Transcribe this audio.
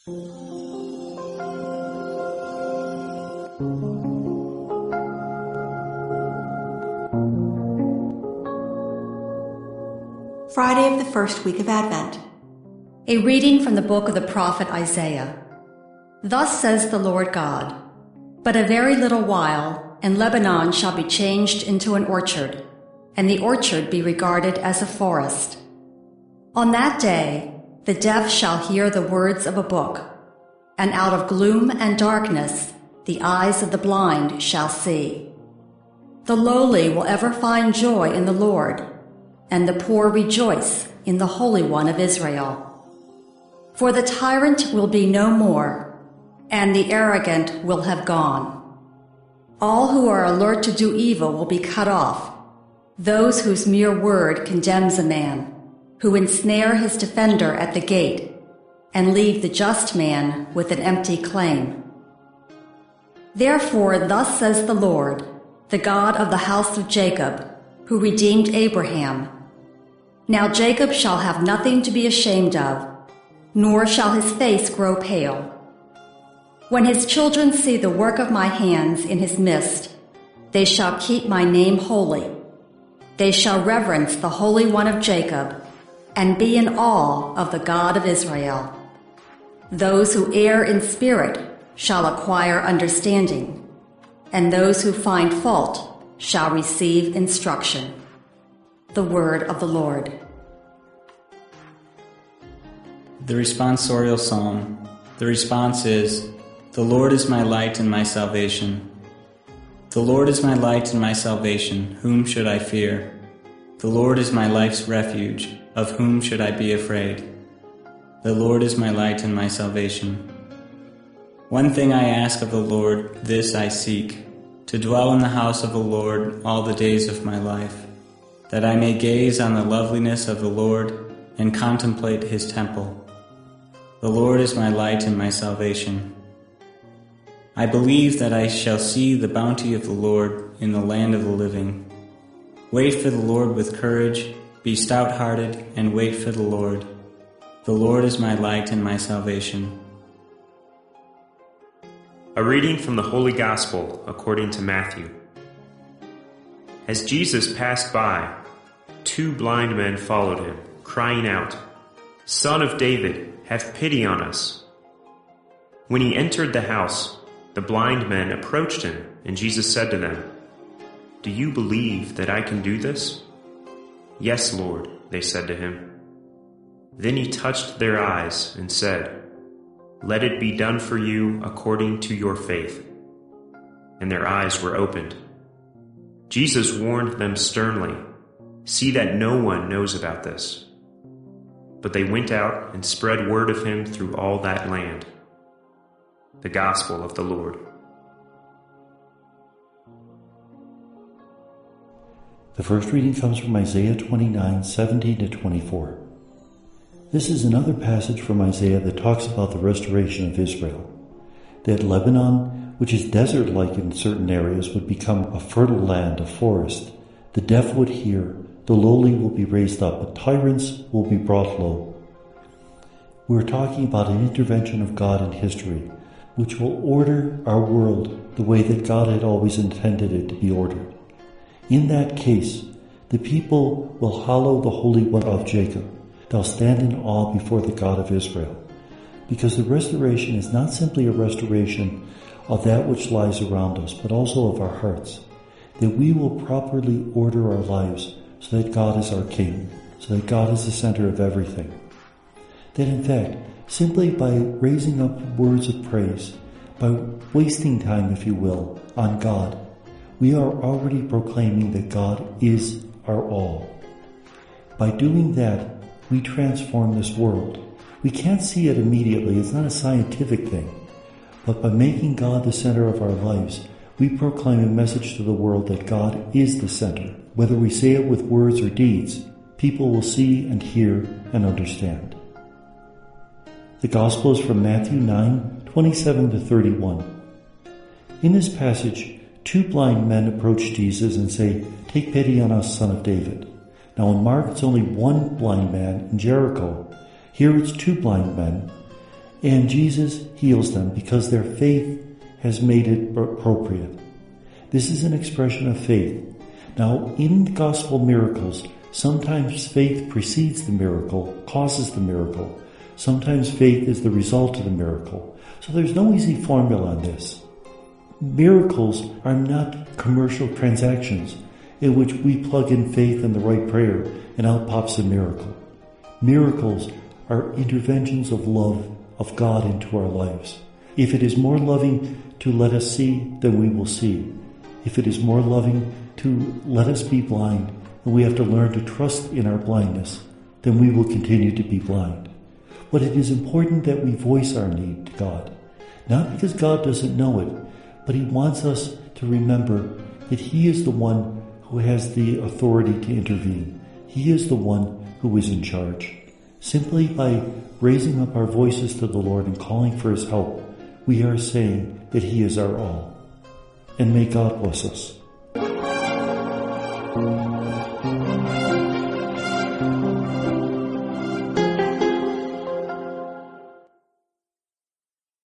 Friday of the first week of Advent. A reading from the book of the prophet Isaiah. Thus says the Lord God, "But a very little while, and Lebanon shall be changed into an orchard, and the orchard be regarded as a forest. On that day, the deaf shall hear the words of a book, and out of gloom and darkness the eyes of the blind shall see. The lowly will ever find joy in the Lord, and the poor rejoice in the Holy One of Israel. For the tyrant will be no more, and the arrogant will have gone. All who are alert to do evil will be cut off, those whose mere word condemns a man, who ensnare his defender at the gate, and leave the just man with an empty claim. Therefore thus says the Lord, the God of the house of Jacob, who redeemed Abraham. Now Jacob shall have nothing to be ashamed of, nor shall his face grow pale. When his children see the work of my hands in his midst, they shall keep my name holy. They shall reverence the Holy One of Jacob, and be in awe of the God of Israel. Those who err in spirit shall acquire understanding, and those who find fault shall receive instruction." The word of the Lord. The responsorial psalm. The response is, "The Lord is my light and my salvation. The Lord is my light and my salvation. Whom should I fear? The Lord is my life's refuge. Of whom should I be afraid? The Lord is my light and my salvation. One thing I ask of the Lord, this I seek, to dwell in the house of the Lord all the days of my life, that I may gaze on the loveliness of the Lord and contemplate his temple. The Lord is my light and my salvation. I believe that I shall see the bounty of the Lord in the land of the living. Wait for the Lord with courage, be stout-hearted, and wait for the Lord. The Lord is my light and my salvation." A reading from the Holy Gospel according to Matthew. As Jesus passed by, 2 blind men followed him, crying out, "Son of David, have pity on us." When he entered the house, the blind men approached him, and Jesus said to them, "Do you believe that I can do this?" "Yes, Lord," they said to him. Then he touched their eyes and said, "Let it be done for you according to your faith." And their eyes were opened. Jesus warned them sternly, "See that no one knows about this." But they went out and spread word of him through all that land. The Gospel of the Lord. The first reading comes from Isaiah 29:17-24. This is another passage from Isaiah that talks about the restoration of Israel. That Lebanon, which is desert-like in certain areas, would become a fertile land, a forest. The deaf would hear, the lowly will be raised up, but tyrants will be brought low. We're talking about an intervention of God in history, which will order our world the way that God had always intended it to be ordered. In that case, the people will hallow the Holy One of Jacob. They'll stand in awe before the God of Israel, because the restoration is not simply a restoration of that which lies around us, but also of our hearts, that we will properly order our lives so that God is our King, so that God is the center of everything. That in fact, simply by raising up words of praise, by wasting time, if you will, on God, we are already proclaiming that God is our all. By doing that, we transform this world. We can't see it immediately, it's not a scientific thing. But by making God the center of our lives, we proclaim a message to the world that God is the center. Whether we say it with words or deeds, people will see and hear and understand. The Gospel is from Matthew 9:27-31. In this passage, 2 blind men approach Jesus and say, "Take pity on us, Son of David." Now in Mark, it's only 1 blind man in Jericho. Here it's 2 blind men. And Jesus heals them because their faith has made it appropriate. This is an expression of faith. Now, in the gospel miracles, sometimes faith precedes the miracle, causes the miracle. Sometimes faith is the result of the miracle. So there's no easy formula on this. Miracles are not commercial transactions in which we plug in faith and the right prayer and out pops a miracle. Miracles are interventions of love of God into our lives. If it is more loving to let us see, then we will see. If it is more loving to let us be blind, and we have to learn to trust in our blindness, then we will continue to be blind. But it is important that we voice our need to God, not because God doesn't know it, but He wants us to remember that He is the one who has the authority to intervene. He is the one who is in charge. Simply by raising up our voices to the Lord and calling for His help, we are saying that He is our all. And may God bless us.